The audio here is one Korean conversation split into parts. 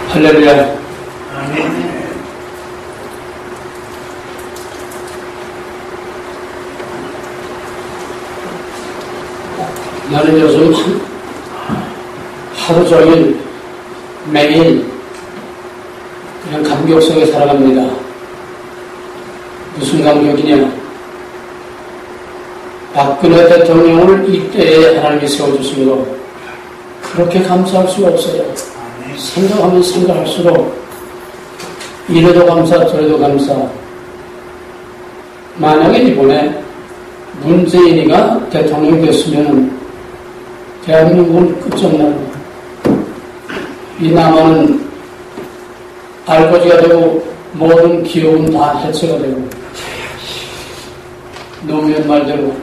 할렐루야. 아멘. 나는 요즘 하루 종일 매일 그냥 감격 속에 살아갑니다. 무슨 감격이냐? 박근혜 대통령을 이때에 하나님이 세워주심으로 그렇게 감사할 수가 없어요. 생각하면 생각할수록 이래도 감사 저래도 감사. 만약에 이번에 문재인이가 대통령이 됐으면 대한민국은 끝장나고 이 남한은 알거지가 되고 모든 기업은 다 해체가 되고 노무현 말대로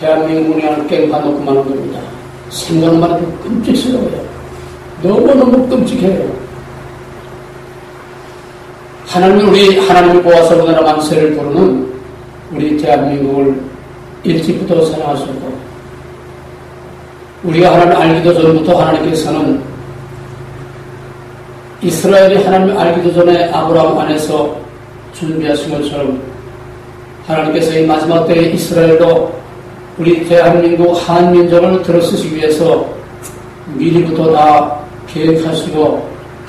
대한민국은 그냥 깽판 놓고 마는 겁니다. 생각만 해도 끔찍스러워요. 너무너무 끔찍해요. 하나님을 보아서 우리나라 만세를 부르는 우리 대한민국을 일찍부터 사랑하셨고, 우리가 하나님을 알기도 전부터 하나님께서는 이스라엘이 하나님을 알기도 전에 아브라함 안에서 준비하신 것처럼 하나님께서 이 마지막 때에 이스라엘도 우리 대한민국 한민족을 들어쓰시기 위해서 미리부터 다 계획하시고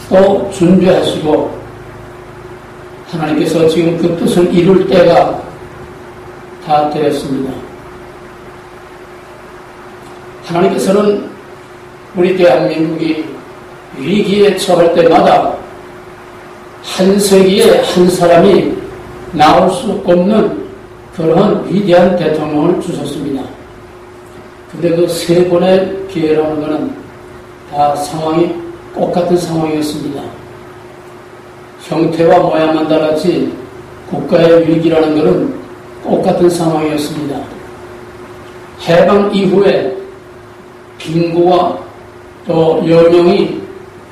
또 준비하시고 하나님께서 지금 그 뜻을 이룰 때가 다 되었습니다. 하나님께서는 우리 대한민국이 위기에 처할 때마다 한 세기에 한 사람이 나올 수 없는 그러한 위대한 대통령을 주셨습니다. 근데 그 세 번의 기회라는 것은 다 상황이 똑같은 상황이었습니다. 형태와 모양만 달랐지 국가의 위기라는 것은 똑같은 상황이었습니다. 해방 이후에 빈고와 또 여명이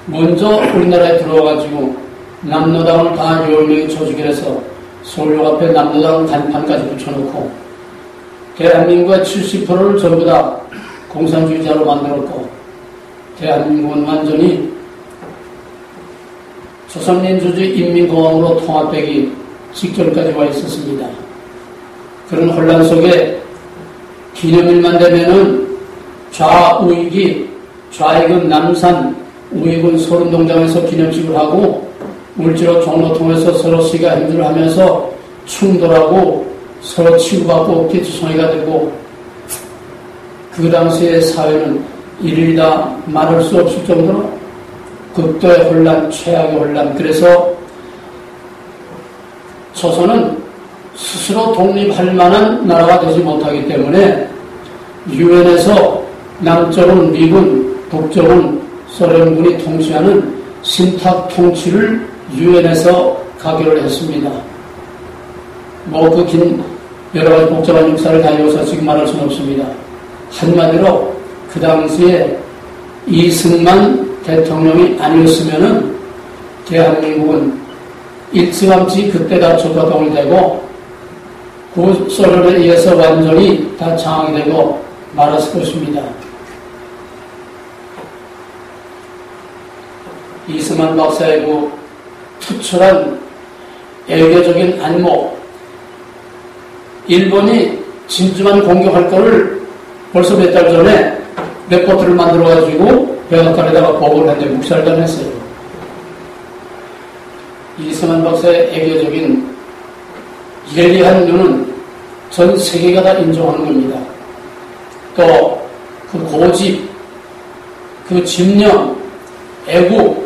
먼저 우리나라에 들어와가지고 남로당을 다 여명이 조직을 해서 서울역 앞에 남로당 간판까지 붙여놓고 대한민국의 70%를 전부 다 공산주의자로 만들었고 대한민국은 완전히 조선민주주의인민공화국으로 통합되기 직전까지 와 있었습니다. 그런 혼란 속에 기념일만 되면은 좌우익이 좌익은 남산, 우익은 소른동장에서 기념식을 하고 물질로 종로 통해서 서로 시가 행주를 하면서 충돌하고 서로 치고받고 기투성이가 되고 그 당시의 사회는 이르다 말할 수 없을 정도로 극도의 혼란, 최악의 혼란. 그래서 조선은 스스로 독립할 만한 나라가 되지 못하기 때문에 유엔에서 남쪽은 미군, 북쪽은 소련군이 통치하는 신탁 통치를 유엔에서 가결을 했습니다. 그 긴 여러 가지 복잡한 역사를 다녀서 지금 말할 수는 없습니다. 한마디로 그 당시에 이승만 대통령이 아니었으면은 대한민국은 일찌감치 그때 다 조가동이 되고 소련에 의해서 완전히 다 장악이 되고 말았을 것입니다. 이승만 박사의 그 투철한 애교적인 안목, 일본이 진주만 공격할 거를 벌써 몇 달 전에 레포트를 만들어가지고 백악관에다가 보고를 했는데 묵살당했어요. 이승만 박사의 애교적인 예리한 눈은 전 세계가 다 인정하는 겁니다. 또 그 고집, 그 집념, 애국,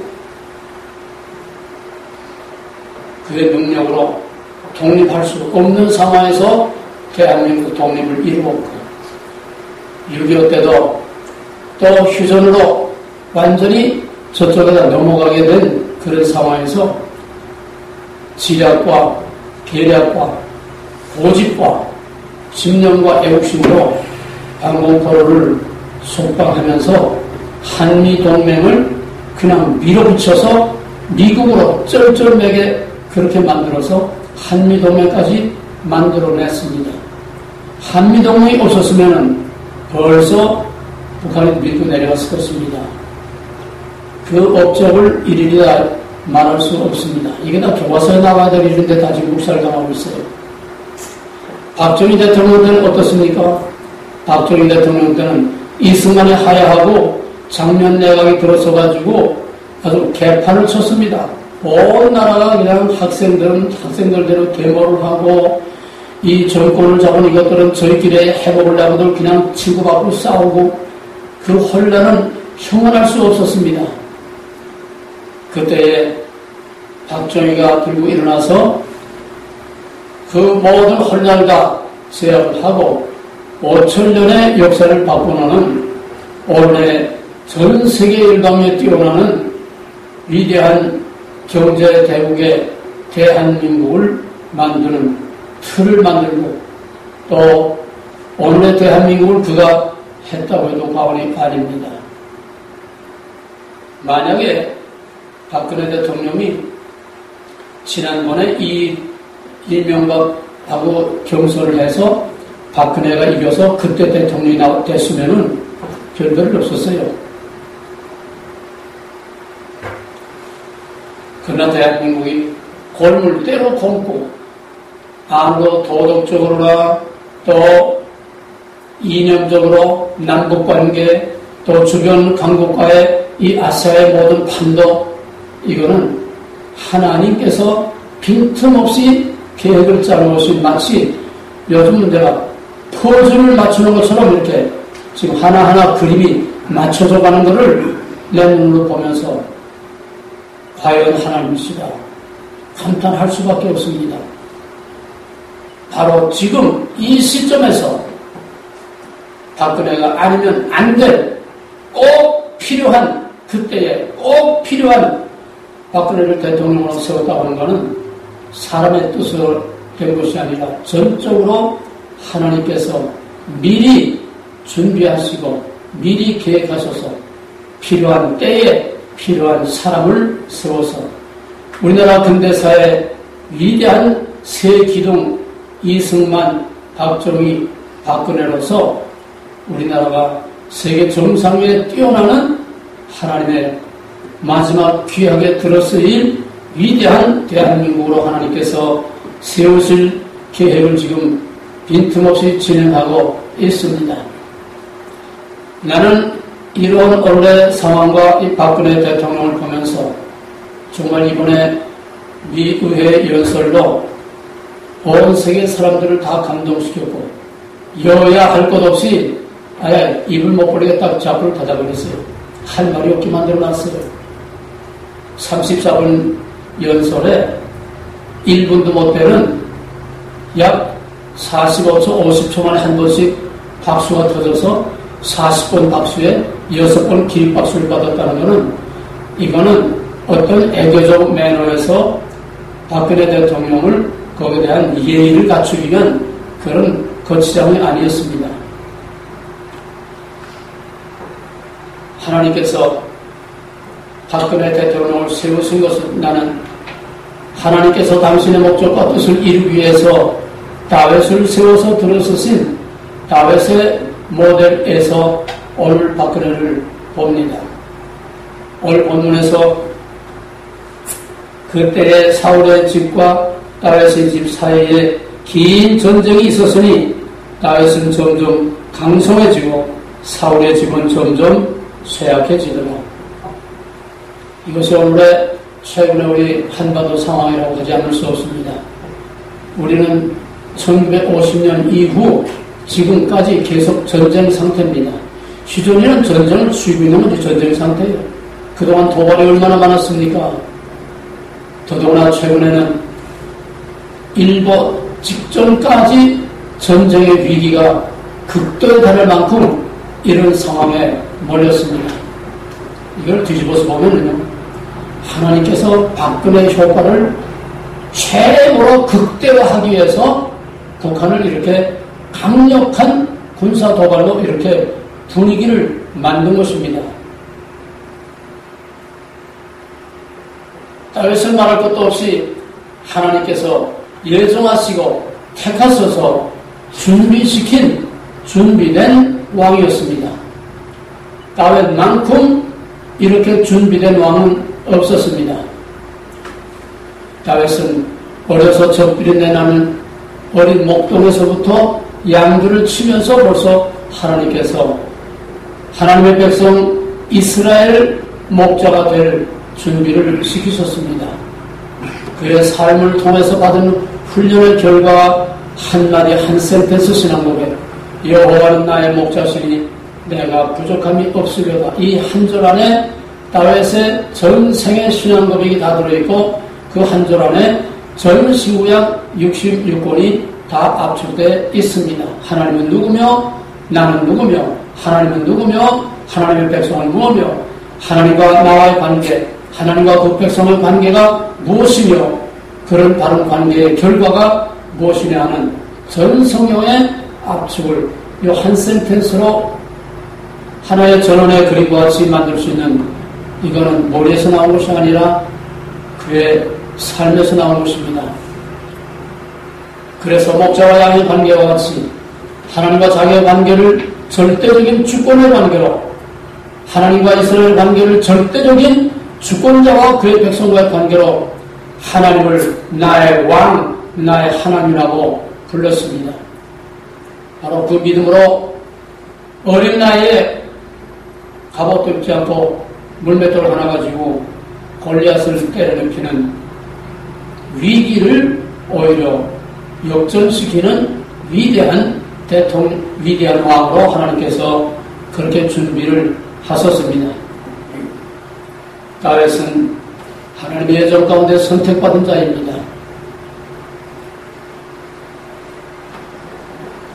그의 능력으로 독립할 수 없는 상황에서 대한민국 독립을 이루었고 6.25 때도 또 휴전으로 완전히 저쪽에다 넘어가게 된 그런 상황에서 지략과 계략과 고집과 집념과 애국심으로 방공포로를 속박하면서 한미동맹을 그냥 밀어붙여서 미국으로 쩔쩔매게 그렇게 만들어서 한미동맹까지 만들어냈습니다. 한미동맹이 없었으면 벌써 북한이 밀고 내려갔을 것입니다. 그 업적을 일일이 다 말할 수 없습니다. 이게 다 교과서에 나와야 될 일인데 다 지금 묵살을 당하고 있어요. 박정희 대통령 때는 어떻습니까? 박정희 대통령 때는 이승만이 하야하고 장면 내각이 들어서가지고 아주 개판을 쳤습니다. 온 나라가 그냥 학생들대로 데모를 하고 이 정권을 잡은 이것들은 저희끼리 회복을 하고도 그냥 치고받고 싸우고 그 혼란은 형언할 수 없었습니다. 그때에 박정희가 들고 일어나서 그 모든 혼란을 다 제압을 하고 5천년의 역사를 바꾸는 올해 전 세계 일방에 뛰어나는 위대한 경제 대국의 대한민국을 만드는 틀을 만들고 또 오늘의 대한민국을 그가 했다고 해도 과언이 아닙니다. 만약에 박근혜 대통령이 지난번에 이명박하고 경선을 해서 박근혜가 이겨서 그때 대통령이 됐으면은 별별이 없었어요. 그러나 대한민국이 골물대로 굶고 아무도 도덕적으로나 또 이념적으로 남북관계 또 주변 강국과의 이 아시아의 모든 판도 이거는 하나님께서 빈틈없이 계획을 짜놓으신 마치 요즘 내가 퍼즐을 맞추는 것처럼 이렇게 지금 하나하나 그림이 맞춰져 가는 것을 내 눈으로 보면서 과연 하나님이시다 감탄할 수밖에 없습니다. 바로 지금 이 시점에서 박근혜가 아니면 안 될 꼭 필요한 그때에 꼭 필요한 박근혜를 대통령으로 세웠다고 하는 것은 사람의 뜻으로 된 것이 아니라 전적으로 하나님께서 미리 준비하시고 미리 계획하셔서 필요한 때에 필요한 사람을 세워서 우리나라 근대사의 위대한 새 기둥 이승만, 박정희, 박근혜로서 우리나라가 세계 정상에 뛰어나는 하나님의 마지막 귀하게 들어쓰일 위대한 대한민국으로 하나님께서 세우실 계획을 지금 빈틈없이 진행하고 있습니다. 나는 이런 언론의 상황과 이 박근혜 대통령을 보면서 정말 이번에 미 의회 연설로 온 세계 사람들을 다 감동시켰고 여야 할 것 없이 아예 입을 못 벌리게 딱 잡을 닫아버렸어요. 할 말이 없게 만들어놨어요. 34분 연설에 1분도 못 되는 약 45초, 50초 만에 한 번씩 박수가 터져서 40번 박수에 6번 기립박수를 받았다는 것은 이거는 어떤 애교적 매너에서 박근혜 대통령을 거기에 대한 예의를 갖추기 위한 그런 거치장이 아니었습니다. 하나님께서 박근혜 대통령을 세우신 것은 나는 하나님께서 당신의 목적과 뜻을 이루기 위해서 다윗을 세워서 들어서신 다윗의 모델에서 오늘 박근혜를 봅니다. 오늘 본문에서 그때의 사울의 집과 다윗의 집 사이에 긴 전쟁이 있었으니 다윗은 점점 강성해지고 사울의 집은 점점 쇠약해지더라. 이것이 오늘의 최근의 우리 한반도 상황이라고 하지 않을 수 없습니다. 우리는 1950년 이후 지금까지 계속 전쟁 상태입니다. 휴전이는 전쟁을 치고 있는 것이 전쟁 상태예요. 그동안 도발이 얼마나 많았습니까? 더더구나 최근에는 일본 직전까지 전쟁의 위기가 극도에 달할 만큼 이런 상황에 몰렸습니다. 이걸 뒤집어서 보면은요, 하나님께서 박근혜의 효과를 최고로 극대화하기 위해서 북한을 이렇게 강력한 군사 도발로 이렇게 분위기를 만든 것입니다. 다윗을 말할 것도 없이 하나님께서 예정하시고 택하셔서 준비된 왕이었습니다. 다윗만큼 이렇게 준비된 왕은 없었습니다. 다윗은 어려서 적비린내 나는 어린 목동에서부터 양들을 치면서 벌써 하나님께서 하나님의 백성 이스라엘 목자가 될 준비를 시키셨습니다. 그의 삶을 통해서 받은 훈련의 결과 한마디 한 센텐스 신앙고백, 여호와는 나의 목자시니 내가 부족함이 없으려다. 이 한 절 안에 다윗의 전생의 신앙고백이 다 들어있고 그 한 절 안에 전 신구약 66권이 다 압축되어 있습니다. 하나님은 누구며 나는 누구며 하나님은 누구며 하나님의 백성은 무엇이며 하나님과 나와의 관계, 하나님과 그 백성의 관계가 무엇이며 그런 바른 관계의 결과가 무엇이냐 하는 전 성경의 압축을 이 한 센텐스로 하나의 전원의 그림과 같이 만들 수 있는, 이거는 머리에서 나온 것이 아니라 그의 삶에서 나온 것입니다. 그래서 목자와 양의 관계와 같이 하나님과 자기의 관계를 절대적인 주권의 관계로, 하나님과 이스라엘 관계를 절대적인 주권자와 그의 백성과의 관계로 하나님을 나의 왕, 나의 하나님이라고 불렀습니다. 바로 그 믿음으로 어린 나이에 갑옷도 입지 않고 물맷돌 하나 가지고 골리앗을 때려눕히는 위기를 오히려 역전시키는 위대한 대통령, 위대한 왕으로 하나님께서 그렇게 준비를 하셨습니다. 다윗은 하나님의 예정 가운데 선택받은 자입니다.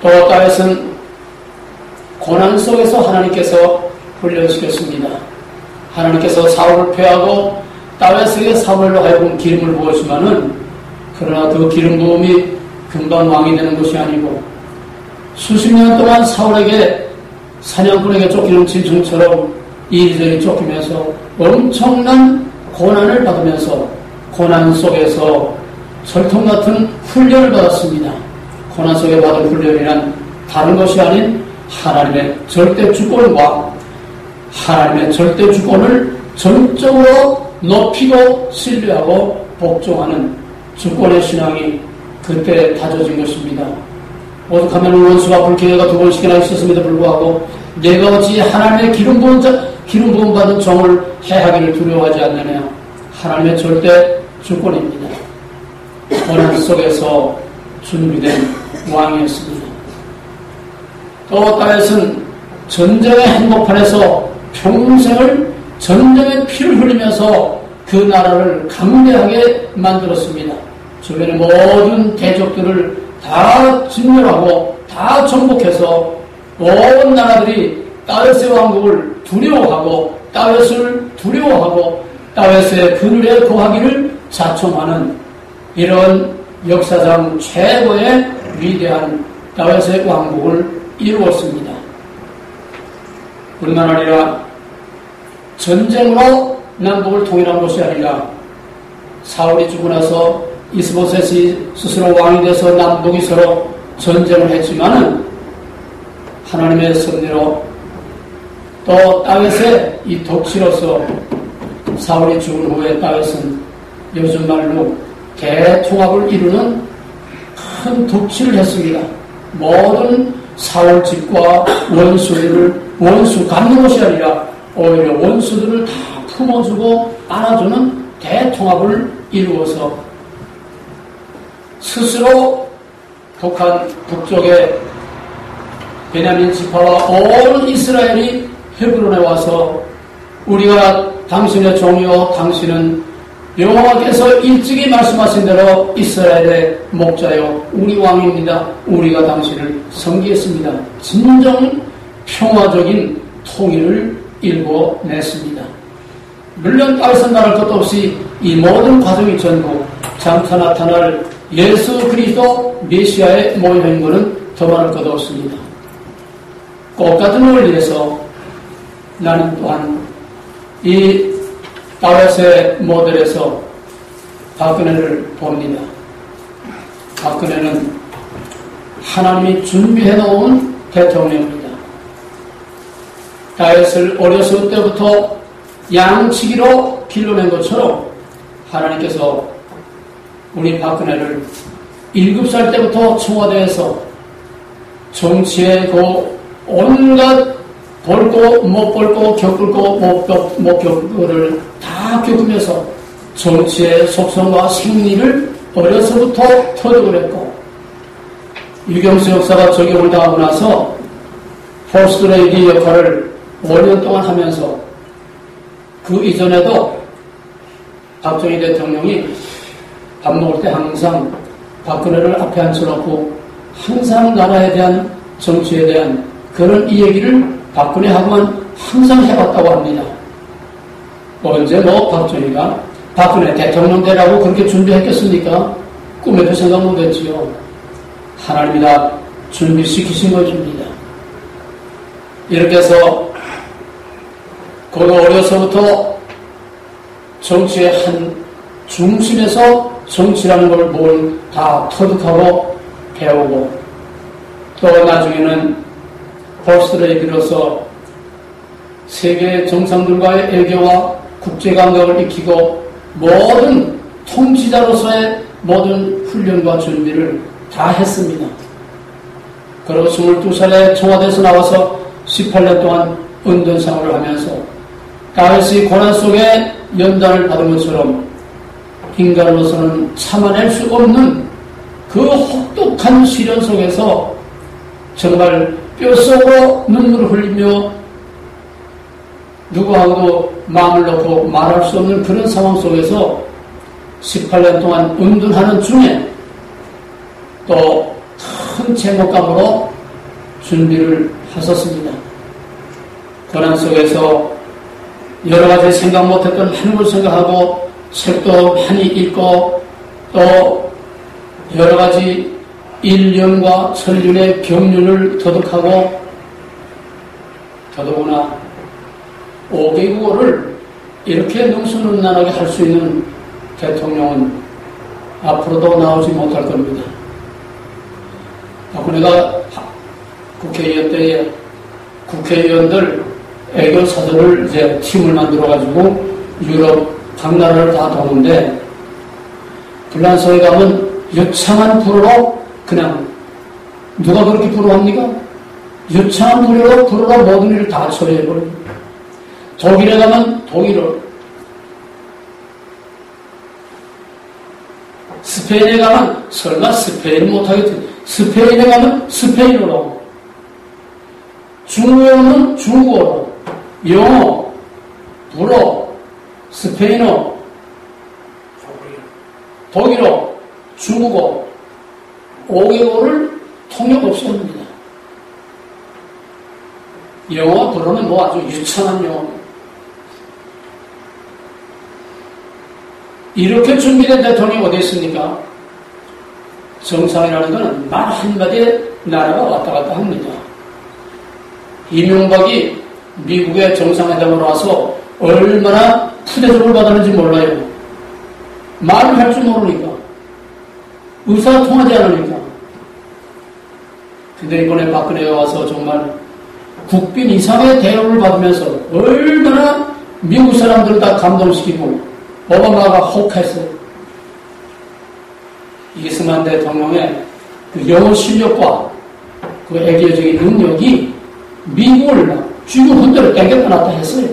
또 다윗은 고난 속에서 하나님께서 훈련시켰습니다. 하나님께서 사울을 패하고 다윗에게 사무엘로 하여금 기름을 부었지만은, 그러나 그 기름 부음이 금방 왕이 되는 것이 아니고 수십 년 동안 사울에게, 사냥꾼에게 쫓기는 짐승처럼 이리저리 쫓기면서 엄청난 고난을 받으면서 고난 속에서 철통 같은 훈련을 받았습니다. 고난 속에 받은 훈련이란 다른 것이 아닌 하나님의 절대 주권과 하나님의 절대 주권을 전적으로 높이고 신뢰하고 복종하는 주권의 신앙이 그때 다져진 것입니다. 오죽하면 원수가 불쾌가 2번씩이나 있었음에도 불구하고 내가 어찌 하나님의 기름 부음 받은 종을 해하기를 두려워하지 않느냐. 하나님의 절대 주권입니다. 고난 속에서 준비된 왕이었습니다. 또 다윗은 전쟁의 한복판에서 평생을 전쟁의 피를 흘리면서 그 나라를 강대하게 만들었습니다. 주변의 모든 대적들을 다 진멸하고 다 정복해서 온 나라들이 다윗의 왕국을 두려워하고 다윗을 두려워하고 다윗의 그늘에 거하기를 자청하는 이런 역사상 최고의 위대한 다윗의 왕국을 이루었습니다. 뿐만 아니라 전쟁으로 남북을 통일한 것이 아니라 사울이 죽고 나서 이스보셋이 스스로 왕이 돼서 남북이 서로 전쟁을 했지만은 하나님의 섭리로 또 다윗의 이 독치로서 사울이 죽은 후에 다윗은 요즘 말로 대통합을 이루는 큰 독치를 했습니다. 모든 사울 집과 원수 갚는 것이 아니라 오히려 원수들을 다 품어주고 안아주는 대통합을 이루어서 스스로 북쪽의 베냐민 지파와 온 이스라엘이 헤브론에 와서 우리가 당신의 종이요 당신은 여호와께서 일찍이 말씀하신 대로 이스라엘의 목자요 우리 왕입니다. 우리가 당신을 섬기겠습니다. 진정 평화적인 통일을 일궈냈습니다. 물론 다윗은 말할 것도 없이 이 모든 과정이 전부 장차 나타날 예수 그리스도 메시아의 모형인 것은 더 말할 것도 없습니다. 똑같은 원리에서 나는 또한 이 다윗의 모델에서 박근혜를 봅니다. 박근혜는 하나님이 준비해 놓은 대통령입니다. 다윗을 어렸을 때부터 양치기로 길러낸 것처럼 하나님께서 우리 박근혜를 7살 때부터 청와대에서 정치의 그 온갖 벌고 못 벌고 겪을 거 못 겪을 거를 다 겪으면서 정치의 속성과 생리를 어려서부터 터득을 했고, 유경수 역사가 적용을 당하고 나서 퍼스트레이디 역할을 5년 동안 하면서 그 이전에도 박정희 대통령이 밥 먹을 때 항상 박근혜를 앞에 앉혀놓고 항상 나라에 대한 정치에 대한 그런 이 얘기를 박근혜하고만 항상 해왔다고 합니다. 언제 박정희가 박근혜 대통령 되라고 그렇게 준비했겠습니까? 꿈에도 생각 못했지요. 하나님이 다 준비시키신 것입니다. 이렇게 해서 그도 어려서부터 정치의 한 중심에서 정치라는 걸 뭘 다 터득하고 배우고, 또 나중에는 퍼스트레이디로서 세계 정상들과의 애교와 국제감각을 익히고 모든 통치자로서의 모든 훈련과 준비를 다 했습니다. 그리고 22살에 청와대에서 나와서 18년 동안 은둔생활을 하면서 다윗이 고난 속에 연단을 받은 것처럼 인간으로서는 참아낼 수 없는 그 혹독한 시련 속에서 정말 뼛속으로 눈물을 흘리며 누구하고도 마음을 놓고 말할 수 없는 그런 상황 속에서 18년 동안 은둔하는 중에 또 큰 제목감으로 준비를 하셨습니다. 고난 속에서 여러 가지 생각 못했던 하늘을 생각하고 책도 많이 읽고 또 여러 가지 일륜과 천륜의 경륜을 터득하고 더더구나 5개국어를 이렇게 능수능란하게 할 수 있는 대통령은 앞으로도 나오지 못할 겁니다. 박근혜가 국회의원 때에 국회의원들 애교 사전을 이제 팀을 만들어가지고 유럽 각 나라를 다 도는데, 불란서에 가면 유창한 불어로 그냥 누가 그렇게 불어합니까? 유창한 불어로 모든 일을 다 처리해버립니다. 독일에 가면 독일어, 스페인에 가면 설마 스페인 못하겠지. 스페인에 가면 스페인어로, 중국어는 중국어로, 영어, 불어, 스페인어, 독일어, 중국어, 5개국어를 통역 없이 합니다. 영어와 불어는 아주 유창한 영어. 이렇게 준비된 대통령이 어디 있습니까? 정상이라는 것은 말 한마디에 나라가 왔다 갔다 합니다. 이명박이 미국의 정상회담으로 와서 얼마나 푸대접을 받았는지 몰라요. 말을 할 줄 모르니까. 의사가 통하지 않으니까. 근데 이번에 박근혜가 와서 정말 국빈 이상의 대우를 받으면서 얼마나 미국 사람들을 다 감동시키고 오바마가 혹했어요. 이승만 대통령의 그 영어 실력과 그 애교적인 능력이 미국을 쥐고 흔들어 땡겼다 놨다 했어요.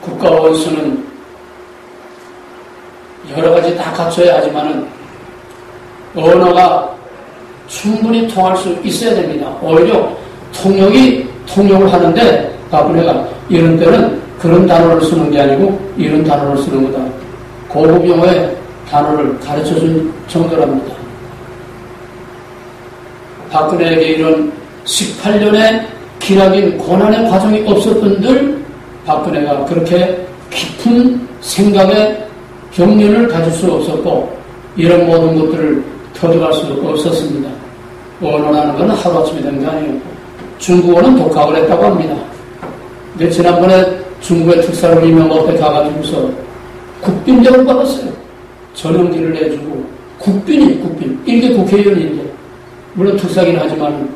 국가 원수는 여러 가지 다 갖춰야 하지만은 언어가 충분히 통할 수 있어야 됩니다. 오히려 통역을 하는데 박근혜가 이런 때는 그런 단어를 쓰는 게 아니고 이런 단어를 쓰는 거다. 고급 영어의 단어를 가르쳐준 정도랍니다. 박근혜에게 이런 18년의 기나긴 고난의 과정이 없었던들 박근혜가 그렇게 깊은 생각의 경륜을 가질 수 없었고 이런 모든 것들을 터득할 수 없었습니다. 언어라는 건 하루아침에 된 게 아니에요. 중국어는 독학을 했다고 합니다. 근데 지난번에 중국의 특사로 이명박에 가가지고서 국빈대우를 받았어요. 전용기를 내주고 국빈. 일개 국회의원인데 물론 특사긴 하지만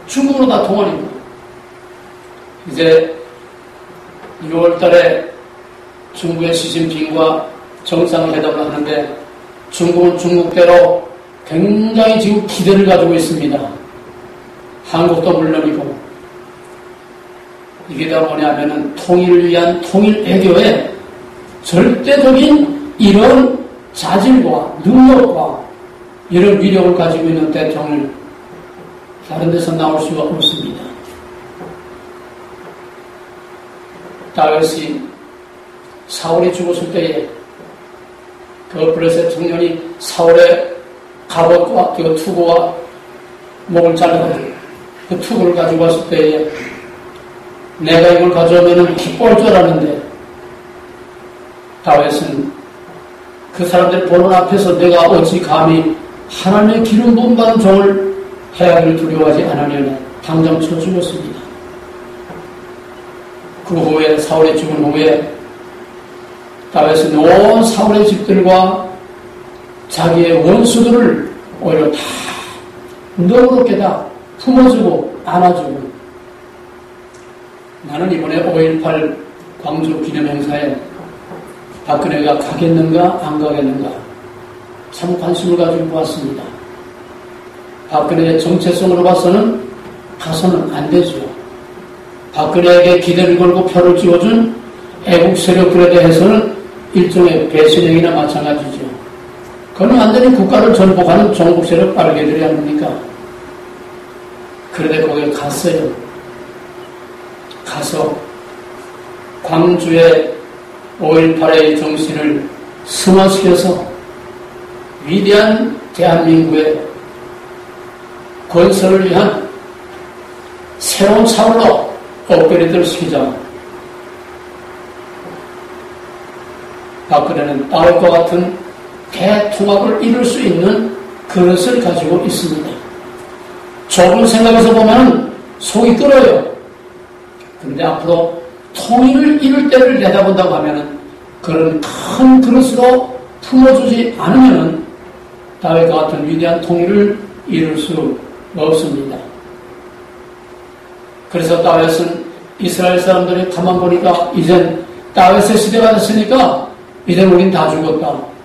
중국어로 다 통하니까 이제 6월 달에 중국의 시진핑과 정상회담을 하는데 중국은 중국대로 굉장히 지금 기대를 가지고 있습니다. 한국도 물론이고. 이게 다 뭐냐면은 통일을 위한 통일 외교에 절대적인 이런 자질과 능력과 이런 위력을 가지고 있는 대통령을 다른 데서 나올 수가 없습니다. 다윗이 사울이 죽었을 때에 그 블레셋 청년이 사울의 갑옷과 그 투구와 목을 잘라서 그 투구를 가지고 왔을 때에 내가 이걸 가져오면 기뻐할 줄 알았는데 다윗은 그 사람들 보는 앞에서 내가 어찌 감히 하나님의 기름 부음 받은 종을 해하기를 두려워하지 않으려나 당장 쳐 죽었습니다. 그 후에 사울이 죽은 후에 다윗은 온 사울의 집들과 자기의 원수들을 오히려 다 너그럽게 다 품어주고 안아주고 나는 이번에 5.18 광주 기념행사에 박근혜가 가겠는가 안 가겠는가 참 관심을 가지고 보았습니다. 박근혜의 정체성으로 봐서는 가서는 안 되죠. 박근혜에게 기대를 걸고 표를 찍어준 애국 세력들에 대해서는 일종의 배신행위나 마찬가지죠. 그건 완전히 국가를 전복하는 종북 세력 빨개들이 아닙니까? 그런데 거기에 갔어요. 가서 광주의 5.18의 정신을 승화시켜서 위대한 대한민국의 건설을 위한 새로운 차원으로 업그레이드를 시키자. 박근혜는 다윗과 같은 대통합을 이룰 수 있는 그릇을 가지고 있습니다. 좁은 생각에서 보면 속이 끓어요. 그런데 앞으로 통일을 이룰 때를 내다본다고 하면 그런 큰 그릇으로 품어주지 않으면 다윗과 같은 위대한 통일을 이룰 수 없습니다. 그래서 다윗은 이스라엘 사람들이 가만 보니까 이젠 다윗의 시대가 됐으니까 이젠 우린 다 죽었다.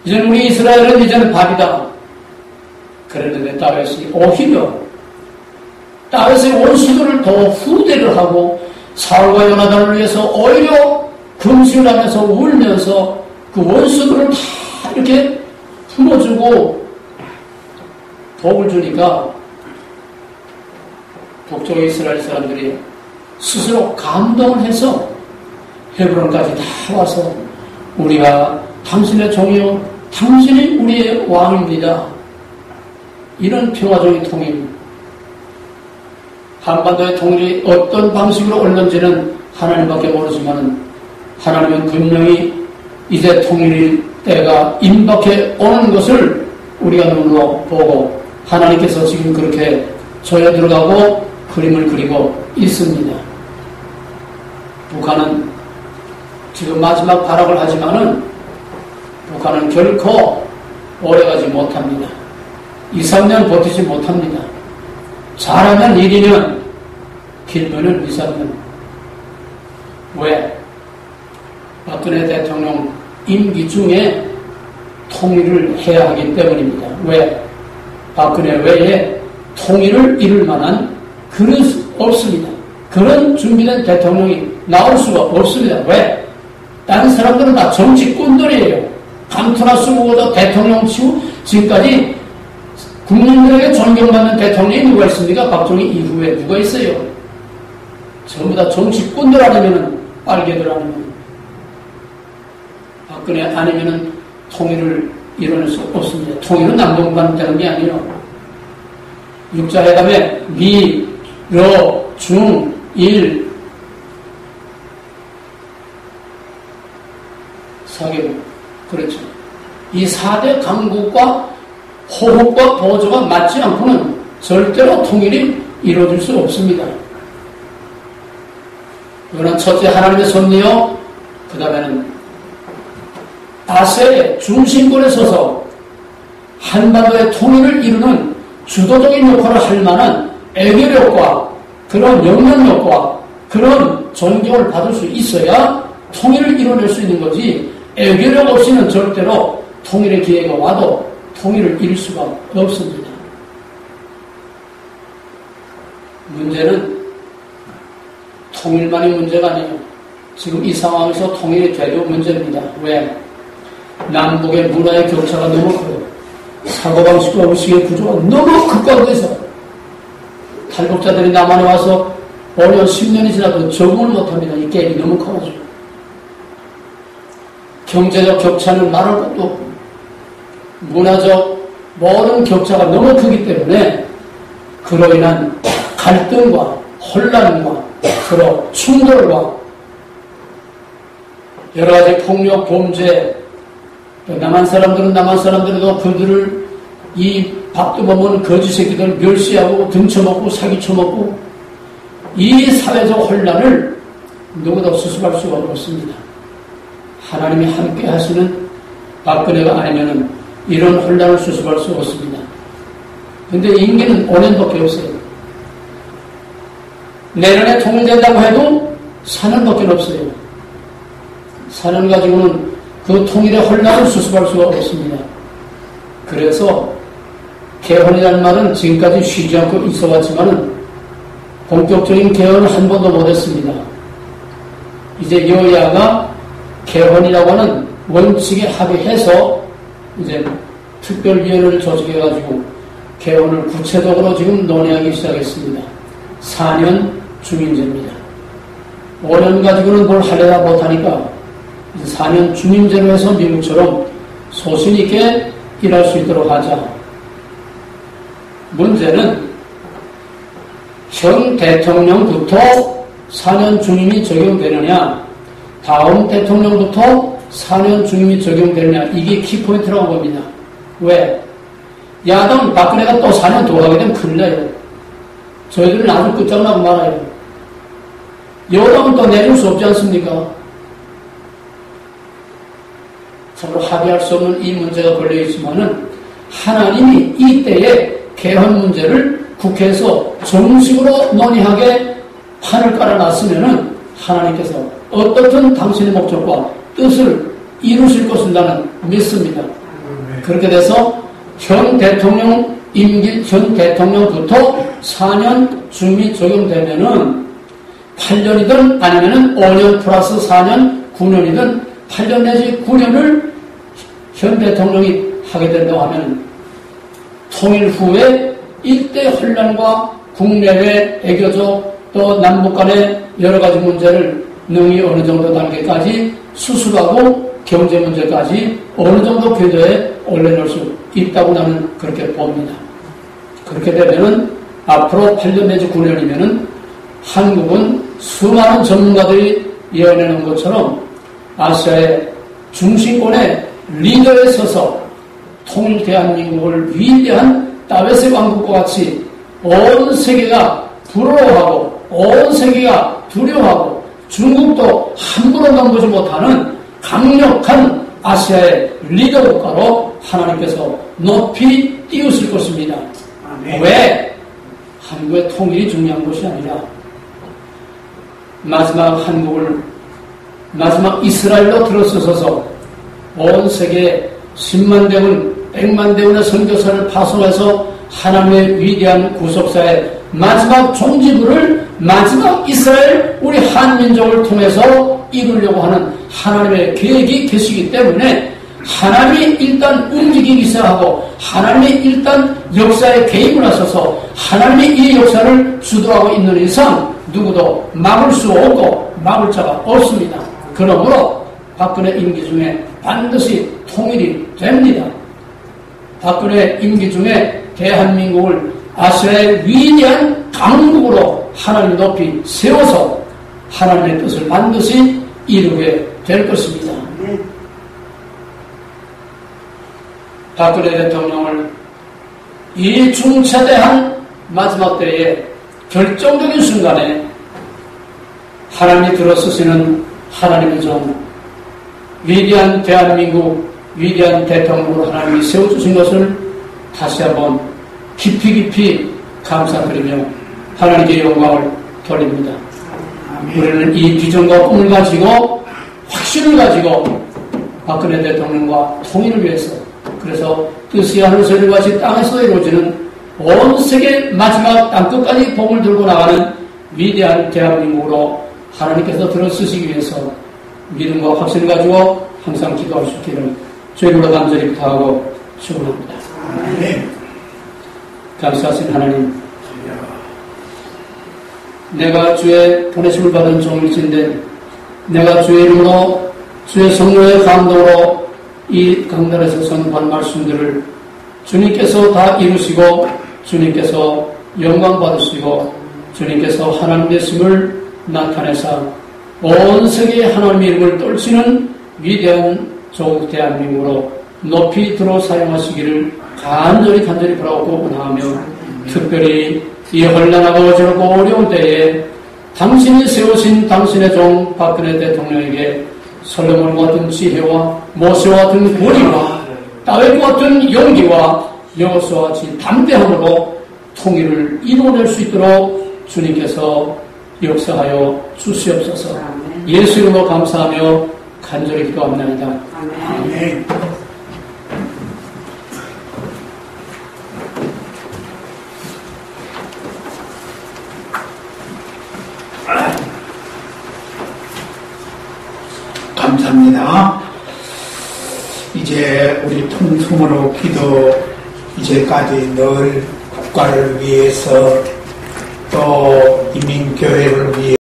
이젠 우리 이스라엘은 이제는 밥이다. 그랬는데 다윗이 오히려 다윗의 원수들을 더 후대를 하고 사울과 요나단을 위해서 오히려 금식을 하면서 울면서 그 원수들을 다 이렇게 품어주고 복을 주니까 북쪽 이스라엘 사람들이 스스로 감동을 해서 헤브론까지 다 와서 우리가 당신의 종이요 당신이 우리의 왕입니다. 이런 평화적인 통일, 한반도의 통일이 어떤 방식으로 올는지는 하나님밖에 모르지만 하나님은 분명히 이제 통일일 때가 임박해 오는 것을 우리가 눈으로 보고 하나님께서 지금 그렇게 조여 들어가고 그림을 그리고 있습니다. 북한은 지금 마지막 발악을 하지만은 북한은 결코 오래가지 못합니다. 2, 3년 버티지 못합니다. 잘하면 1, 2년, 길면은 2, 3년. 왜? 박근혜 대통령 임기 중에 통일을 해야 하기 때문입니다. 왜? 박근혜 외에 통일을 이룰 만한 그릇 없습니다. 그런 준비된 대통령이 나올 수가 없습니다. 왜? 다른 사람들은 다 정치꾼들이에요. 감투나 쓰고도 대통령 치고 지금까지 국민들에게 존경받는 대통령이 누가 있습니까? 박정희 이후에 누가 있어요? 전부 다 정치꾼들 아니면은 빨개들 아니면 박근혜 아니면은 통일을 이뤄낼 수 없습니다. 통일은 남북만 되는 게 아니에요. 육자회담에 미, 러, 중, 일 4개국 그렇죠. 이 4대 강국과 호흡과 보조가 맞지 않고는 절대로 통일이 이루어질 수 없습니다. 이거는 첫째 하나님의 섭리요, 그 다음에는 아세의 중심권에 서서 한반도의 통일을 이루는 주도적인 역할을 할 만한 애교력과 그런 영향력과 그런 존경을 받을 수 있어야 통일을 이뤄낼 수 있는 거지, 애교력 없이는 절대로 통일의 기회가 와도 통일을 이룰 수가 없습니다. 문제는 통일만이 문제가 아니에요. 지금 이 상황에서 통일이 돼도 문제입니다. 왜? 남북의 문화의 격차가 너무 커요. 사고방식과 의식의 구조가 너무 극과극해서 탈북자들이 남한에 와서 5년, 10년이 지나도 적응을 못합니다. 이 갭이 너무 커가지고. 경제적 격차는 말할 것도 없고, 문화적 모든 격차가 너무 크기 때문에 그로 인한 갈등과 혼란과 서로 충돌과 여러 가지 폭력, 범죄, 남한 사람들은 남한 사람들도 그들을 이 밥도 못 먹는 거지 새끼들 멸시하고 등쳐먹고 사기쳐먹고 이 사회적 혼란을 누구도 수습할 수가 없습니다. 하나님이 함께 하시는 박근혜가 아니면은 이런 혼란을 수습할 수 없습니다. 근데 임기는 5년밖에 없어요. 내년에 통일된다고 해도 4년밖에 없어요. 4년 가지고는 그 통일의 혼란을 수습할 수가 없습니다. 그래서 개헌이라는 말은 지금까지 쉬지 않고 있어왔지만은 본격적인 개헌을 한 번도 못했습니다. 이제 여야가 개헌이라고 하는 원칙에 합의해서 이제 특별위원회를 조직해가지고 개헌을 구체적으로 지금 논의하기 시작했습니다. 4년 중임제입니다. 5년 가지고는 뭘 하려다 못하니까 4년 중임제로 해서 미국처럼 소신 있게 일할 수 있도록 하자. 문제는 현 대통령부터 4년 중임이 적용되느냐, 다음 대통령부터 4년 중임이 적용되느냐, 이게 키포인트라고 봅니다. 왜? 야당 박근혜가 또 4년 더 하게 되면 큰일 나요. 저희들은 아주 끝장나고 말아요. 여당은 또 내줄 수 없지 않습니까? 서로 합의할 수 없는 이 문제가 걸려있지만은 하나님이 이때에 개헌 문제를 국회에서 정식으로 논의하게 판을 깔아놨으면은 하나님께서 어떻든 당신의 목적과 뜻을 이루실 것을 나는 믿습니다. 그렇게 돼서 현 대통령부터 4년 중임이 적용되면은 8년이든 아니면은 5년 플러스 4년, 9년이든 8년 내지 9년을 현 대통령이 하게 된다고 하면 통일 후에 일대 혼란과 국내외 애교적 또 남북 간의 여러 가지 문제를 능히 어느 정도 단계까지 수습하고 경제 문제까지 어느 정도 궤도에 올려놓을 수 있다고 나는 그렇게 봅니다. 그렇게 되면은 앞으로 8년 내지 9년이면은 한국은 수많은 전문가들이 예언해놓은 것처럼 아시아의 중심권의 리더에 서서 통일 대한민국을 위대한 다베세 왕국과 같이 온 세계가 부러워하고 온 세계가 두려워하고 중국도 함부로 넘보지 못하는 강력한 아시아의 리더 국가로 하나님께서 높이 띄우실 것입니다. 아멘. 왜? 한국의 통일이 중요한 것이 아니라 마지막 이스라엘로 들어서서 온 세계에 10만 대군, 100만 대군의 선교사를 파송해서 하나님의 위대한 구속사의 마지막 종지부를 마지막 이스라엘 우리 한민족을 통해서 이루려고 하는 하나님의 계획이 계시기 때문에 하나님이 일단 움직이기 시작하고 하나님이 일단 역사에 개입을 하셔서 하나님이 이 역사를 주도하고 있는 이상 누구도 막을 수 없고 막을 자가 없습니다. 그러므로 박근혜 임기 중에 반드시 통일이 됩니다. 박근혜 임기 중에 대한민국을 아시아의 위대한 강국으로 하나님 높이 세워서 하나님의 뜻을 반드시 이루게 될 것입니다. 박근혜 대통령을 이 중차대한 마지막 때에 결정적인 순간에 하나님이 들어서시는 하나님의 종, 위대한 대한민국, 위대한 대통령으로 하나님이 세워주신 것을 다시 한번 깊이 감사드리며 하나님께 영광을 돌립니다. 우리는 이 비전과 꿈을 가지고 확신을 가지고 박근혜 대통령과 통일을 위해서 그래서 뜻이 하늘에서 이루어지 땅에서 이루어지는 온 세계 마지막 땅끝까지 복을 들고 나가는 위대한 대한민국으로 하나님께서 들어쓰시기 위해서 믿음과 확신을 가지고 항상 기도할 수 있기를 주님으로 간절히 부탁하고 축원합니다. 감사하신 하나님, 내가 주의 보내심을 받은 종일진데 내가 주의 이름으로 주의 성령의 감동으로 이 강단에서 선포한 말씀들을 주님께서 다 이루시고 주님께서 영광 받으시고 주님께서 하나님 되심을 나타내사 온 세계에 하나님의 이름을 떨치는 위대한 조국 대한민국으로 높이 들어 사용하시기를 간절히 바라고 원하며 특별히 이 혼란하고 어지럽고 어려운 때에 당신이 세우신 당신의 종 박근혜 대통령에게 솔로몬과 같은 지혜와 모세와 같은 권위와 다윗과 같은 용기와 여호수아와 같이 담대함으로 통일을 이뤄낼 수 있도록 주님께서 역사하여 주시옵소서. 예수 이름으로 감사하며 간절히 기도합니다. 아멘. 감사합니다. 이제 우리 통성으로 기도 이제까지 늘 국가를 위해서 또 이민교회를 위해